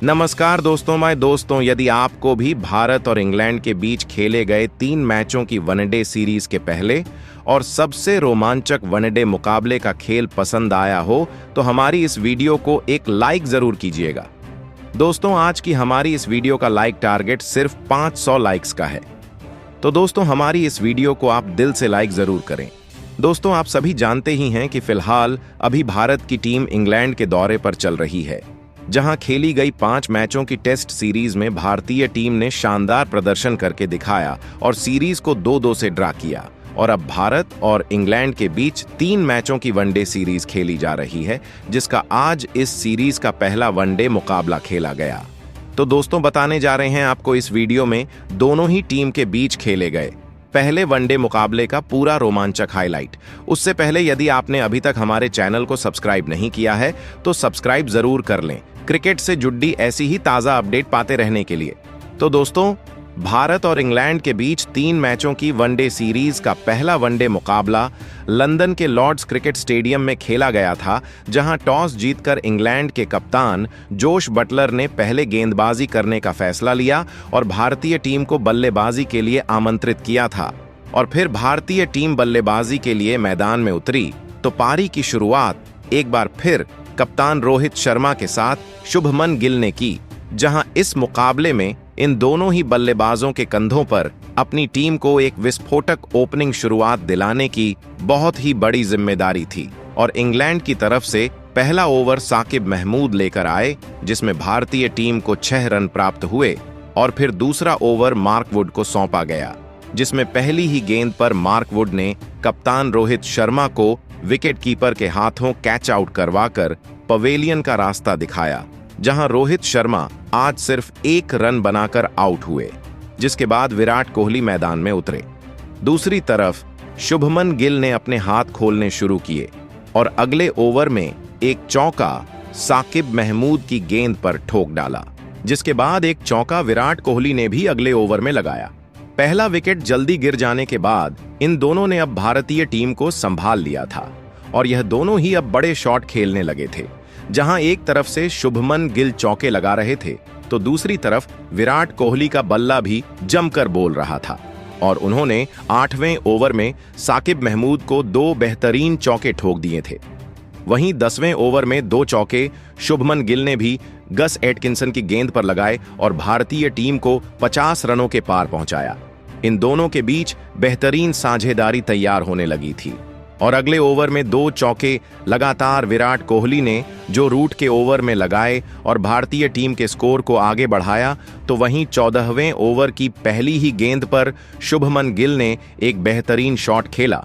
नमस्कार दोस्तों, यदि आपको भी भारत और इंग्लैंड के बीच खेले गए 3 मैचों की वनडे सीरीज के पहले और सबसे रोमांचक वनडे मुकाबले का खेल पसंद आया हो तो हमारी इस वीडियो को एक लाइक जरूर कीजिएगा। दोस्तों, आज की हमारी इस वीडियो का लाइक टारगेट सिर्फ 500 लाइक्स का है। तो दोस्तों, हमारी इस वीडियो को आप दिल से लाइक जरूर करें। दोस्तों, आप सभी जानते ही हैं कि फिलहाल अभी भारत की टीम इंग्लैंड के दौरे पर चल रही है, जहां खेली गई 5 मैचों की टेस्ट सीरीज में भारतीय टीम ने शानदार प्रदर्शन करके दिखाया और सीरीज को 2-2 से ड्रा किया। और अब भारत और इंग्लैंड के बीच 3 मैचों की वनडे सीरीज खेली जा रही है, जिसका आज इस सीरीज का पहला वनडे मुकाबला खेला गया। तो दोस्तों, बताने जा रहे हैं आपको इस वीडियो में दोनों ही टीम के बीच खेले गए पहले वनडे मुकाबले का पूरा रोमांचक हाईलाइट। उससे पहले यदि आपने अभी तक हमारे चैनल को सब्सक्राइब नहीं किया है तो सब्सक्राइब जरूर कर लें, क्रिकेट से जुड़ी ऐसी ही ताज़ा अपडेट पाते रहने के लिए। तो दोस्तों, भारत और इंग्लैंड के बीच 3 मैचों की वनडे सीरीज का पहला वनडे मुकाबला लंदन के लॉर्ड्स क्रिकेट स्टेडियम में खेला गया था, जहां टॉस जीतकर इंग्लैंड के कप्तान जोश बटलर ने पहले गेंदबाजी करने का फैसला लिया और भारतीय टीम को बल्लेबाजी के लिए आमंत्रित किया था। और फिर भारतीय टीम बल्लेबाजी के लिए मैदान में उतरी तो पारी की शुरुआत एक बार फिर कप्तान रोहित शर्मा के साथ शुभमन गिल ने की, जहां इस मुकाबले में इन दोनों ही बल्लेबाजों के कंधों पर अपनी टीम को एक विस्फोटक ओपनिंग शुरुआत दिलाने की बहुत ही बड़ी जिम्मेदारी थी। और इंग्लैंड की तरफ से पहला ओवर साकिब महमूद लेकर आए, जिसमें भारतीय टीम को 6 रन प्राप्त हुए। और फिर दूसरा ओवर मार्क वुड को सौंपा गया, जिसमें पहली ही गेंद पर मार्क वुड ने कप्तान रोहित शर्मा को विकेट कीपर के हाथों कैच आउट करवाकर पवेलियन का रास्ता दिखाया, जहां रोहित शर्मा आज सिर्फ 1 रन बनाकर आउट हुए, जिसके बाद विराट कोहली मैदान में उतरे। दूसरी तरफ शुभमन गिल ने अपने हाथ खोलने शुरू किए और अगले ओवर में एक चौका साकिब महमूद की गेंद पर ठोक डाला, जिसके बाद एक चौका विराट कोहली ने भी अगले ओवर में लगाया। पहला विकेट जल्दी गिर जाने के बाद इन दोनों ने अब भारतीय टीम को संभाल लिया था और यह दोनों ही अब बड़े शॉट खेलने लगे थे, जहां एक तरफ से शुभमन गिल चौके लगा रहे थे तो दूसरी तरफ विराट कोहली का बल्ला भी जमकर बोल रहा था। और उन्होंने 8वें ओवर में साकिब महमूद को 2 बेहतरीन चौके ठोक दिए थे। वहीं 10वें ओवर में 2 चौके शुभमन गिल ने भी गस एटकिंसन की गेंद पर लगाए और भारतीय टीम को 50 रनों के पार पहुंचाया। इन दोनों के बीच बेहतरीन साझेदारी तैयार होने लगी थी और अगले ओवर में 2 चौके लगातार विराट कोहली ने जो रूट के ओवर में लगाए और भारतीय टीम के स्कोर को आगे बढ़ाया, तो वहीं 14वें ओवर की पहली ही गेंद पर शुभमन गिल ने एक बेहतरीन शॉट खेला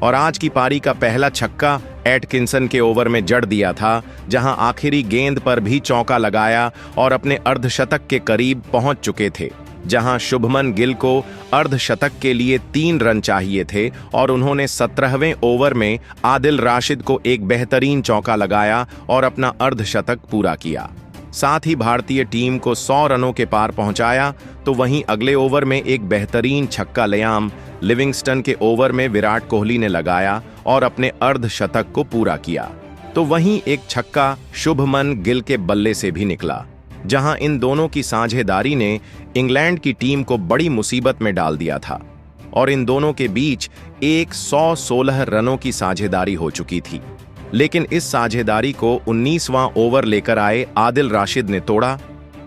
और आज की पारी का पहला छक्का एटकिंसन के ओवर में जड़ दिया था, जहां आखिरी गेंद पर भी चौका लगाया और अपने अर्धशतक के करीब पहुंच चुके थे, जहां शुभमन गिल को अर्धशतक के लिए 3 रन चाहिए थे और उन्होंने 17वें ओवर में आदिल राशिद को एक बेहतरीन चौका लगाया और अपना अर्धशतक पूरा किया। साथ ही भारतीय टीम को 100 रनों के पार पहुंचाया। तो वहीं अगले ओवर में एक बेहतरीन छक्का लियाम लिविंगस्टन के ओवर में विराट कोहली ने लगाया और अपने अर्धशतक को पूरा किया। तो वहीं एक छक्का शुभमन गिल के बल्ले से भी निकला, जहां इन दोनों की साझेदारी ने इंग्लैंड की टीम को बड़ी मुसीबत में डाल दिया था और इन दोनों के बीच 116 रनों की साझेदारी हो चुकी थी। लेकिन इस साझेदारी को 19वां ओवर लेकर आए आदिल राशिद ने तोड़ा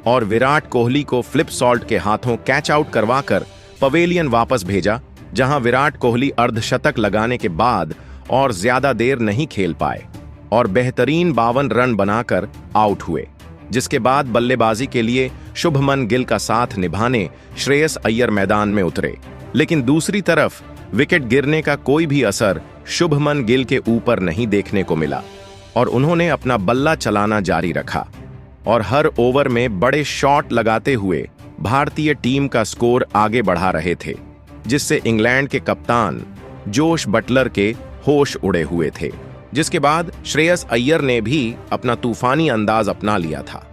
और विराट कोहली को फ्लिप सॉल्ट के हाथों कैच आउट करवाकर पवेलियन वापस भेजा, जहां विराट कोहली अर्धशतक लगाने के बाद और ज्यादा देर नहीं खेल पाए और बेहतरीन 52 रन बनाकर आउट हुए, जिसके बाद बल्लेबाजी के लिए शुभमन गिल का साथ निभाने श्रेयस अय्यर मैदान में उतरे। लेकिन दूसरी तरफ विकेट गिरने का कोई भी असर शुभमन गिल के ऊपर नहीं देखने को मिला और उन्होंने अपना बल्ला चलाना जारी रखा और हर ओवर में बड़े शॉट लगाते हुए भारतीय टीम का स्कोर आगे बढ़ा रहे थे, जिससे इंग्लैंड के कप्तान जोश बटलर के होश उड़े हुए थे। जिसके बाद श्रेयस अय्यर ने भी अपना तूफानी अंदाज अपना लिया था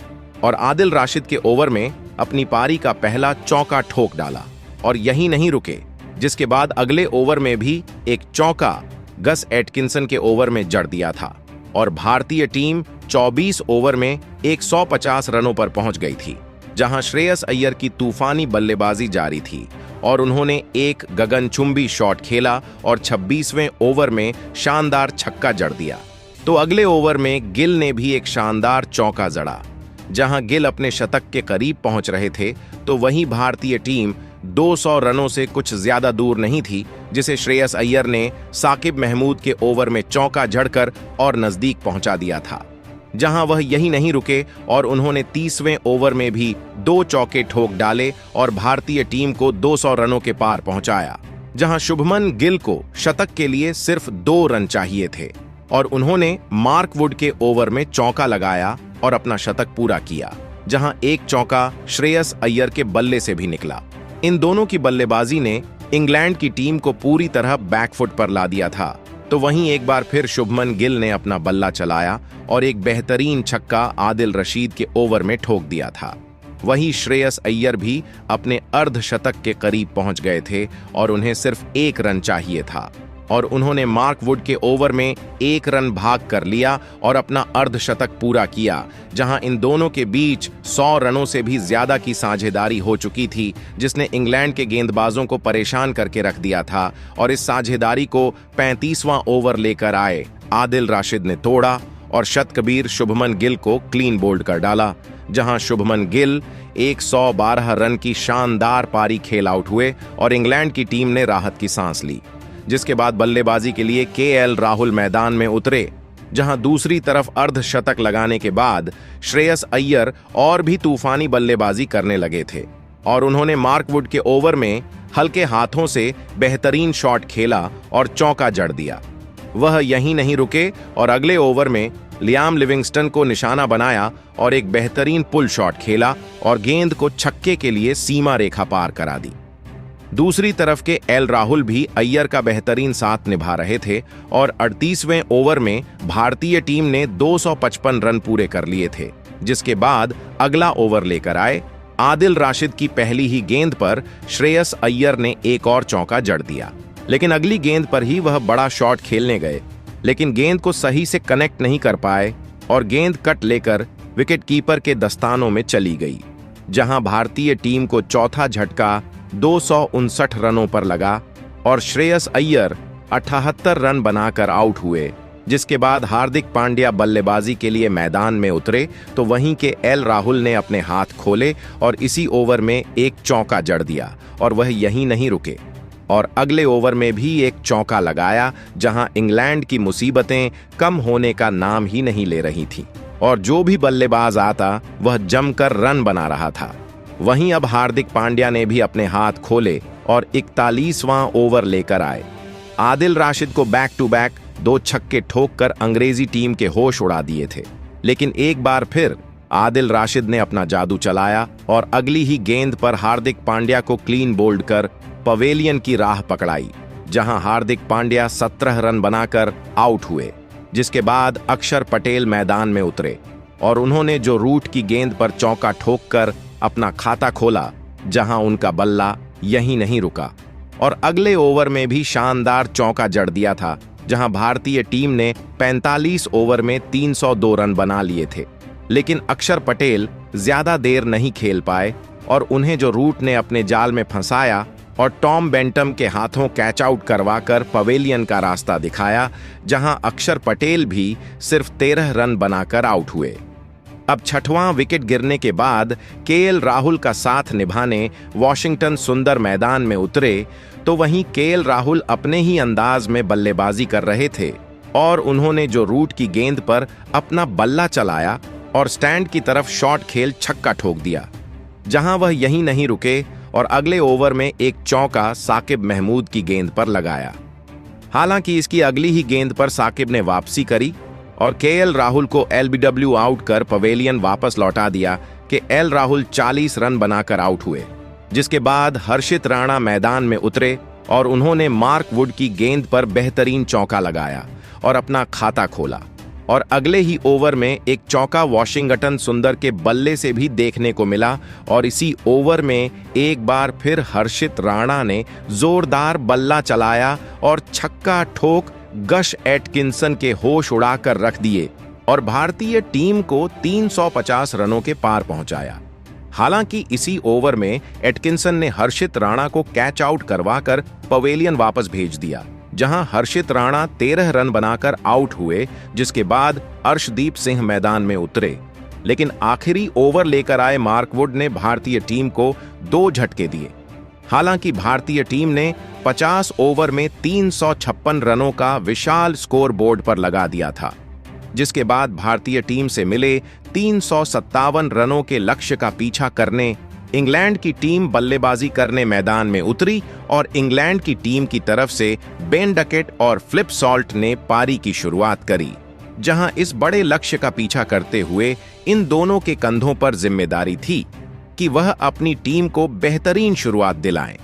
और आदिल राशिद के ओवर में अपनी पारी का पहला चौका ठोक डाला और यहीं नहीं रुके, जिसके बाद अगले ओवर में भी एक चौका गस एटकिंसन के ओवर में जड़ दिया था और भारतीय टीम 24 ओवर में 150 रनों पर पहुंच गई थी, जहां श्रेयस अय्यर की तूफानी बल्लेबाजी जारी थी और उन्होंने एक गगनचुंबी शॉट खेला और 26वें ओवर में शानदार छक्का जड़ दिया। तो अगले ओवर में गिल ने भी एक शानदार चौका जड़ा। जहां गिल अपने शतक के करीब पहुंच रहे थे, तो वहीं भारतीय टीम 200 रनों से कुछ ज्यादा दूर नहीं थी, जिसे श्रेयस अय्यर ने साकिब महमूद के ओवर में चौका जड़कर और नजदीक पहुंचा दिया था। जहां वह यही नहीं रुके और उन्होंने 30वें ओवर में भी 2 चौके ठोक डाले और भारतीय टीम को 200 रनों के पार पहुंचाया। जहां शुभमन गिल को शतक के लिए सिर्फ 2 रन चाहिए थे और उन्होंने मार्क वुड के ओवर में चौका लगाया और अपना शतक पूरा किया, जहां एक चौका श्रेयस अय्यर के बल्ले से भी निकला। इन दोनों की बल्लेबाजी ने इंग्लैंड की टीम को पूरी तरह बैकफुट पर ला दिया था। तो वहीं एक बार फिर शुभमन गिल ने अपना बल्ला चलाया और एक बेहतरीन छक्का आदिल रशीद के ओवर में ठोक दिया था। वहीं श्रेयस अय्यर भी अपने अर्धशतक के करीब पहुंच गए थे और उन्हें सिर्फ 1 रन चाहिए था और उन्होंने मार्क वुड के ओवर में 1 रन भाग कर लिया और अपना अर्धशतक पूरा किया। जहां इन दोनों के बीच 100 रनों से भी ज्यादा की साझेदारी हो चुकी थी, जिसने इंग्लैंड के गेंदबाजों को परेशान करके रख दिया था और इस साझेदारी को 35वां ओवर लेकर आए आदिल राशिद ने तोड़ा और शतकबीर शुभमन गिल को क्लीन बोल्ड कर डाला। जहां शुभमन गिल 112 रन की शानदार पारी खेल आउट हुए और इंग्लैंड की टीम ने राहत की सांस ली, जिसके बाद बल्लेबाजी के लिए केएल राहुल मैदान में उतरे। जहां दूसरी तरफ अर्धशतक लगाने के बाद श्रेयस अय्यर और भी तूफानी बल्लेबाजी करने लगे थे और उन्होंने मार्क वुड के ओवर में हल्के हाथों से बेहतरीन शॉट खेला और चौका जड़ दिया। वह यहीं नहीं रुके और अगले ओवर में लियाम लिविंगस्टन को निशाना बनाया और एक बेहतरीन पुल शॉट खेला और गेंद को छक्के के लिए सीमा रेखा पार करा दी। दूसरी तरफ के एल राहुल भी अय्यर का बेहतरीन साथ निभा रहे थे और 38वें ओवर में भारतीय टीम ने 255 रन पूरे कर लिए थे, जिसके बाद अगला ओवर लेकर आए। आदिल राशिद की पहली ही गेंद पर श्रेयस अय्यर ने एक और चौका जड़ दिया, लेकिन अगली गेंद पर ही वह बड़ा शॉट खेलने गए, लेकिन गेंद को सही से कनेक्ट नहीं कर पाए और गेंद कट लेकर विकेटकीपर के दस्तानों में चली गई। जहां भारतीय टीम को चौथा झटका 259 रनों पर लगा और श्रेयस अय्यर 78 रन बनाकर आउट हुए, जिसके बाद हार्दिक पांड्या बल्लेबाजी के लिए मैदान में उतरे। तो वहीं के एल राहुल ने अपने हाथ खोले और इसी ओवर में एक चौका जड़ दिया और वह यहीं नहीं रुके और अगले ओवर में भी एक चौका लगाया, जहां इंग्लैंड की मुसीबतें कम होने का नाम ही नहीं ले रही थीं और जो भी बल्लेबाज आता वह जमकर रन बना रहा था। वहीं अब हार्दिक पांड्या ने भी अपने हाथ खोले और 41वां ओवर लेकर आए। आदिल राशिद को बैक टू बैक 2 छक्के ठोककर अंग्रेजी टीम के होश उड़ा दिए थे, लेकिन एक बार फिर आदिल राशिद ने अपना जादू चलाया और अगली ही गेंद पर हार्दिक पांड्या को क्लीन बोल्ड कर पवेलियन की राह पकड़ाई, जहां हार्दिक पांड्या 17 रन बनाकर आउट हुए, जिसके बाद अक्षर पटेल मैदान में उतरे और उन्होंने जो रूट की गेंद पर चौका ठोककर अपना खाता खोला, जहां उनका बल्ला यहीं नहीं रुका और अगले ओवर में भी शानदार चौका जड़ दिया था, जहां भारतीय टीम ने 45 ओवर में 302 रन बना लिए थे। लेकिन अक्षर पटेल ज्यादा देर नहीं खेल पाए और उन्हें जो रूट ने अपने जाल में फंसाया और टॉम बेंटम के हाथों कैच आउट करवाकर पवेलियन का रास्ता दिखाया, जहां अक्षर पटेल भी सिर्फ 13 रन बनाकर आउट हुए। अब 6वां विकेट गिरने के बाद केएल राहुल का साथ निभाने वॉशिंगटन सुंदर मैदान में उतरे। तो वहीं केएल राहुल अपने ही अंदाज में बल्लेबाजी कर रहे थे और उन्होंने जो रूट की गेंद पर अपना बल्ला चलाया और स्टैंड की तरफ शॉट खेल छक्का ठोक दिया, जहां वह यहीं नहीं रुके और अगले ओवर में एक चौका साकिब महमूद की गेंद पर लगाया। हालांकि इसकी अगली ही गेंद पर साकिब ने वापसी करी और केएल राहुल को एलबीडब्ल्यू आउट कर पवेलियन वापस लौटा दिया कि एल राहुल 40 रन बनाकर आउट हुए, जिसके बाद हर्षित राणा मैदान में उतरे और उन्होंने मार्क वुड की गेंद पर बेहतरीन चौका लगाया और अपना खाता खोला और अगले ही ओवर में एक चौका वॉशिंगटन सुंदर के बल्ले से भी देखने को मिला और इसी ओवर में एक बार फिर हर्षित राणा ने जोरदार बल्ला चलाया और छक्का ठोक गश एटकिंसन के होश उड़ाकर रख दिए, और भारतीय टीम को 350 रनों के पार पहुंचाया। हालांकि इसी ओवर में एटकिंसन ने हर्षित राणा को कैच आउट करवाकर पवेलियन वापस भेज दिया, जहां हर्षित राणा 13 रन बनाकर आउट हुए, जिसके बाद अर्शदीप सिंह मैदान में उतरे। लेकिन आखिरी ओवर लेकर आए मार्क वुड ने भारतीय टीम को 2 झटके दिए। हालांकि भारतीय टीम ने 50 ओवर में 356 रनों का विशाल स्कोर बोर्ड पर लगा दिया था, जिसके बाद भारतीय टीम से मिले 357 रनों के लक्ष्य का पीछा करने इंग्लैंड की टीम बल्लेबाजी करने मैदान में उतरी और इंग्लैंड की टीम की तरफ से बेन डकेट और फ्लिप सॉल्ट ने पारी की शुरुआत करी, जहां इस बड़े लक्ष्य का पीछा करते हुए इन दोनों के कंधों पर जिम्मेदारी थी कि वह अपनी टीम को बेहतरीन शुरुआत दिलाएं।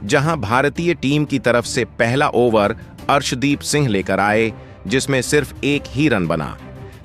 जहां भारतीय टीम की तरफ से पहला ओवर अर्शदीप सिंह लेकर आए, जिसमें सिर्फ 1 ही रन बना,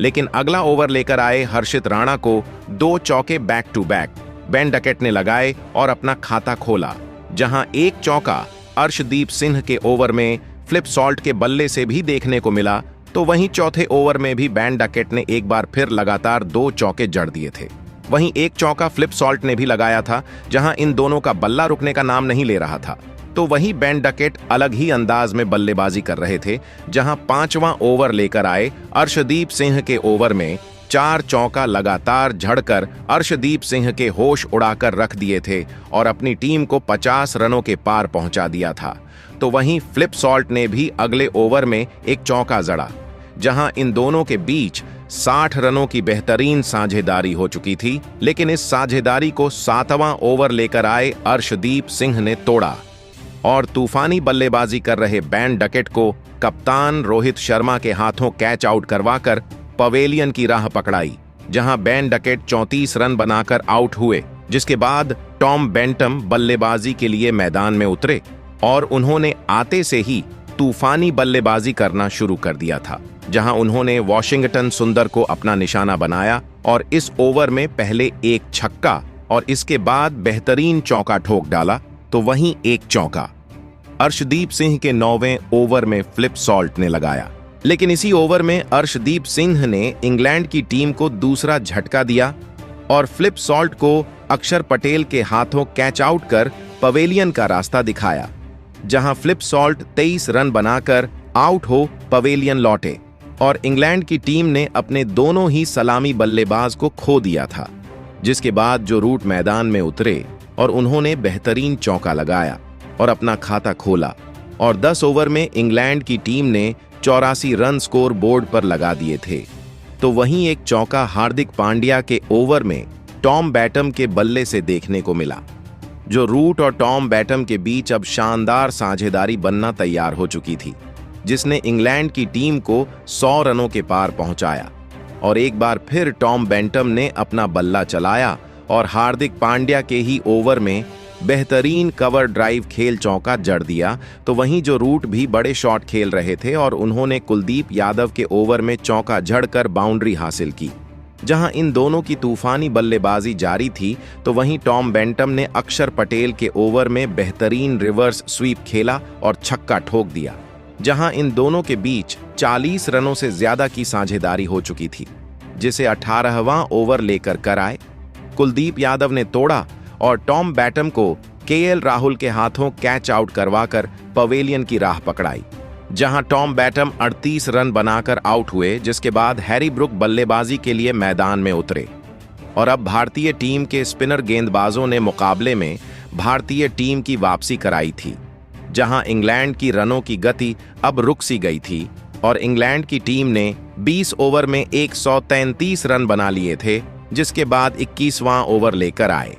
लेकिन अगला ओवर लेकर आए हर्षित राणा को 2 चौके back to back Ben Duckett ने लगाए और अपना खाता खोला, जहां 1 चौका अर्शदीप सिंह के ओवर में फ्लिप सॉल्ट के बल्ले से भी देखने को मिला, तो वहीं चौथे ओवर में भी बेन डकेट ने एक बार फिर लगातार 2 चौके जड़ दिए थे। वहीं 1 चौका फ्लिप सॉल्ट ने भी लगाया था, जहां इन दोनों का बल्ला रुकने का नाम नहीं ले रहा था। तो वहीं बेन डकेट अलग ही अंदाज में बल्लेबाजी कर रहे थे, जहां 5वां ओवर लेकर आए अर्शदीप सिंह के ओवर में 4 चौका लगातार झड़कर अर्शदीप सिंह के होश उड़ाकर रख दिए थे और अपनी टीम को 50 रनों के पार पहुंचा दिया था। तो वहीं फ्लिप सॉल्ट ने भी अगले ओवर में 1 चौका जड़ा, जहां इन दोनों के बीच 60 रनों की बेहतरीन साझेदारी हो चुकी थी। लेकिन इस साझेदारी को 7वां ओवर लेकर आए अर्शदीप सिंह ने तोड़ा और तूफानी बल्लेबाजी कर रहे बेन डकेट को कप्तान रोहित शर्मा के हाथों कैच आउट करवाकर पवेलियन की राह पकड़ाई, जहां बेन डकेट 34 रन बनाकर आउट हुए, जिसके बाद टॉम बेंटम बल्लेबाजी के लिए मैदान में उतरे और उन्होंने आते से ही तूफानी बल्लेबाजी करना शुरू कर दिया था, जहां उन्होंने वॉशिंगटन सुंदर को अपना निशाना बनाया और इस ओवर में पहले 1 छक्का और इसके बाद बेहतरीन चौका ठोक डाला। तो वहीं 1 चौका अर्शदीप सिंह के 9वें ओवर में फ्लिप सॉल्ट ने लगाया। लेकिन इसी ओवर में अर्शदीप सिंह ने इंग्लैंड की टीम को दूसरा झटका दिया और फ्लिप सॉल्ट को अक्षर पटेल के हाथों कैच आउट कर पवेलियन का रास्ता दिखाया, जहां फ्लिप सॉल्ट 23 रन बनाकर आउट हो पवेलियन लौटे और इंग्लैंड की टीम ने अपने दोनों ही सलामी बल्लेबाज को खो दिया था, जिसके बाद जो रूट मैदान में उतरे और उन्होंने बेहतरीन चौका लगाया और अपना खाता खोला और 10 ओवर में इंग्लैंड की टीम ने 84 रन स्कोर बोर्ड पर लगा दिए थे। तो वहीं 1 चौका हार्दिक पांड्या के ओवर में टॉम बैटम के बल्ले से देखने को मिला, जो रूट और टॉम बैटम के बीच अब शानदार साझेदारी बनना तैयार हो चुकी थी, जिसने इंग्लैंड की टीम को 100 रनों के पार पहुंचाया। और एक बार फिर टॉम बेंटम ने अपना बल्ला चलाया और हार्दिक पांड्या के ही ओवर में बेहतरीन कवर ड्राइव खेल चौका जड़ दिया। तो वहीं जो रूट भी बड़े शॉट खेल रहे थे और उन्होंने कुलदीप यादव के ओवर में चौका जड़कर बाउंड्री हासिल की। जहां इन दोनों की तूफानी बल्लेबाजी जारी थी, तो वहीं टॉम बेंटम ने अक्षर पटेल के ओवर में बेहतरीन रिवर्स स्वीप खेला और छक्का ठोक दिया, जहां इन दोनों के बीच 40 रनों से ज्यादा की साझेदारी हो चुकी थी, जिसे 18वां ओवर लेकर कर आए कुलदीप यादव ने तोड़ा और टॉम बैटम को केएल राहुल के हाथों कैच आउट करवाकर पवेलियन की राह पकड़ाई, जहां टॉम बैटम 38 रन बनाकर आउट हुए, जिसके बाद हैरी ब्रुक बल्लेबाजी के लिए मैदान में उतरे। और अब भारतीय टीम के स्पिनर गेंदबाजों ने मुकाबले में भारतीय टीम की वापसी कराई थी, जहां इंग्लैंड की रनों की गति अब रुक सी गई थी और इंग्लैंड की टीम ने 20 ओवर में 133 रन बना लिए थे, जिसके बाद 21वां ओवर लेकर आए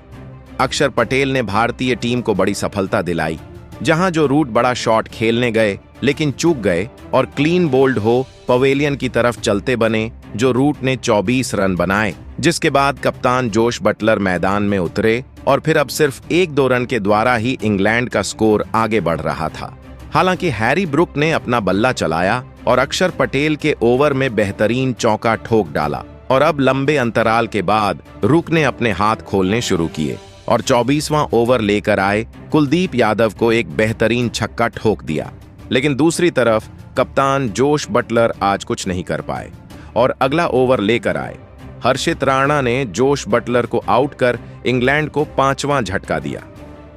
अक्षर पटेल ने भारतीय टीम को बड़ी सफलता दिलाई, जहां जो रूट बड़ा शॉट खेलने गए लेकिन चूक गए और क्लीन बोल्ड हो पवेलियन की तरफ चलते बने, जो रूट ने 24 रन बनाए, जिसके बाद कप्तान जोश बटलर मैदान में उतरे और फिर अब सिर्फ 1-2 रन के द्वारा ही इंग्लैंड का स्कोर आगे बढ़ रहा था। हालांकि हैरी ब्रुक ने अपना बल्ला चलाया और अक्षर पटेल के ओवर में बेहतरीन चौका ठोक डाला और अब लंबे अंतराल के बाद रुक ने अपने हाथ खोलने शुरू किए और 24वां ओवर लेकर आए कुलदीप यादव को एक बेहतरीन छक्का ठोक दिया। लेकिन दूसरी तरफ कप्तान जोश बटलर आज कुछ नहीं कर पाए और अगला ओवर लेकर आए। हर्षित राणा ने जोश बटलर को आउट कर इंग्लैंड को 5वां झटका दिया,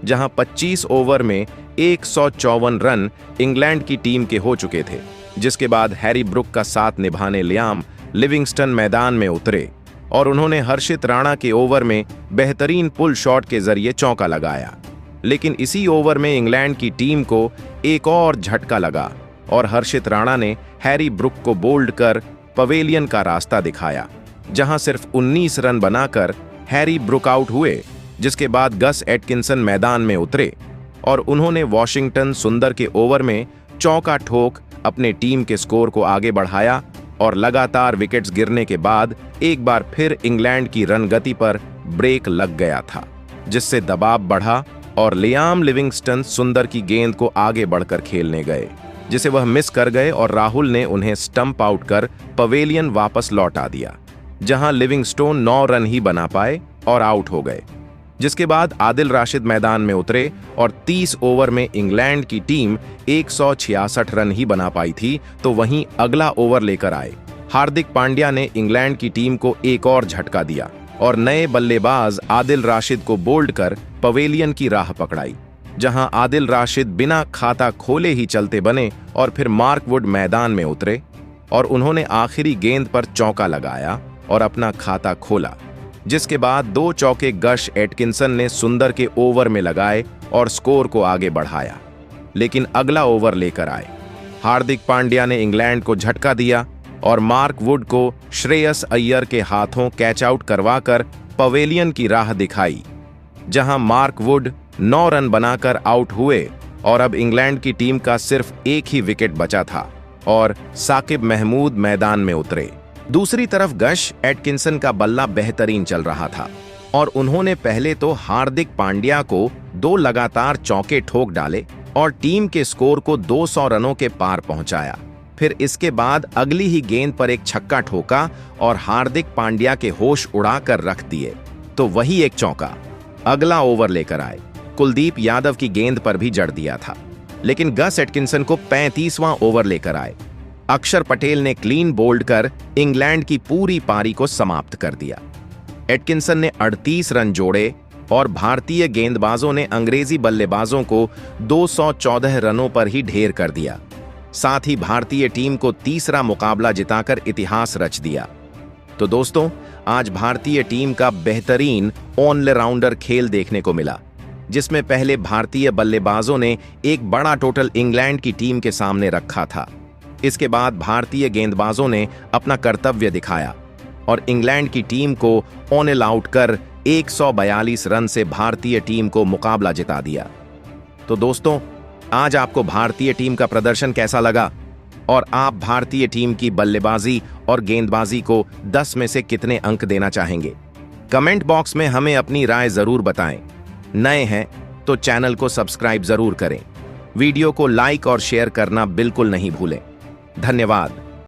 जहां 25 ओवर में 154 रन इंग्लैंड की टीम के हो चुके थे। जिसके बाद हैरी ब्रुक का साथ निभाने लियाम लिविंगस्टन मैदान में उतरे और उन्होंने हर्षित राणा के ओवर में बेहतरीन पुल शॉट के जरिए चौका लगाया। लेकिन इसी ओवर में इंग्लैंड की टीम को एक और झटका लगा और हर्षित राणा ने हैरी ब्रुक को बोल्ड कर पवेलियन का रास्ता दिखाया, जहां सिर्फ 19 रन बनाकर हैरी ब्रुक आउट हुए। जिसके बाद गस एटकिंसन मैदान में उतरे और उन्होंने वॉशिंगटन सुंदर के ओवर में चौका ठोक अपने टीम के स्कोर को आगे बढ़ाया और लगातार विकेट्स गिरने के बाद एक बार फिर इंग्लैंड की रन गति पर ब्रेक लग गया था, जिससे दबाव बढ़ा और लियाम लिविंगस्टन सुंदर की गेंद को आगे बढ़कर खेलने गए, जिसे वह मिस कर गए और राहुल ने उन्हें स्टंप आउट कर पवेलियन वापस लौटा दिया, जहां लिविंगस्टोन 9 रन ही बना पाए और आउट हो गए। जिसके बाद आदिल राशिद मैदान में उतरे और 30 ओवर में इंग्लैंड की टीम 166 रन ही बना पाई थी, तो वहीं अगला ओवर लेकर आए। हार्दिक पांड्या ने इंग्लैंड की टीम को एक और झटका दिया और नए बल्लेबाज आदिल राशिद को बोल्ड कर पवेलियन की राह पकड़ाई, जहां आदिल राशिद बिना खाता खोले ही चलते बने और फिर मार्क वुड मैदान में उतरे और उन्होंने आखिरी गेंद पर चौका लगाया और अपना खाता खोला। जिसके बाद 2 चौके गश एटकिंसन ने सुंदर के ओवर में लगाए और स्कोर को आगे बढ़ाया। लेकिन अगला ओवर लेकर आए। हार्दिक पांड्या ने इंग्लैंड को झटका दिया और मार्क वुड को श्रेयस अय्यर के हाथों कैच आउट करवाकर पवेलियन की राह दिखाई, जहां मार्क वुड 9 रन बनाकर आउट हुए और अब इंग्लैंड की टीम का सिर्फ एक ही विकेट बचा था और साकिब महमूद मैदान में उतरे। दूसरी तरफ गश एटकिंसन का बल्ला बेहतरीन चल रहा था और उन्होंने पहले तो हार्दिक पांड्या को 2 लगातार चौके ठोक डाले और टीम के स्कोर को 200 रनों के पार पहुंचाया। फिर इसके बाद अगली ही गेंद पर एक छक्का ठोका और हार्दिक पांड्या के होश उड़ाकर रख दिए, तो वही एक चौका। अगला ओवर लेकर आए। कुलदीप यादव की गेंद पर भी जड़ दिया था, लेकिन गस एटकिंसन को 35वां ओवर लेकर आए। अक्षर पटेल ने क्लीन बोल्ड कर इंग्लैंड की पूरी पारी को समाप्त कर दिया। एटकिंसन ने 38 रन जोड़े और भारतीय गेंदबाजों ने अंग्रेजी बल्लेबाजों को 214 रनों पर ही ढेर कर दिया। साथ ही भारतीय टीम को तीसरा मुकाबला जिताकर इतिहास रच दिया। तो दोस्तों, आज भारतीय टीम का बेहतरीन ऑलराउंडर खेल देखने को मिला, जिसमें पहले भारतीय बल्लेबाजों ने एक बड़ा टोटल इंग्लैंड की टीम के सामने रखा था। इसके बाद भारतीय गेंदबाजों ने अपना कर्तव्य दिखाया और इंग्लैंड की टीम को ऑल आउट कर 142 रन से भारतीय टीम को मुकाबला जिता दिया। तो दोस्तों, आज आपको भारतीय टीम का प्रदर्शन कैसा लगा और आप भारतीय टीम की बल्लेबाजी और गेंदबाजी को 10 में से कितने अंक देना चाहेंगे? कमेंट बॉक्स में हमें अपनी राय जरूर बताएं। नए हैं तो चैनल को सब्सक्राइब जरूर करें। वीडियो को लाइक और शेयर करना बिल्कुल नहीं भूलें। धन्यवाद।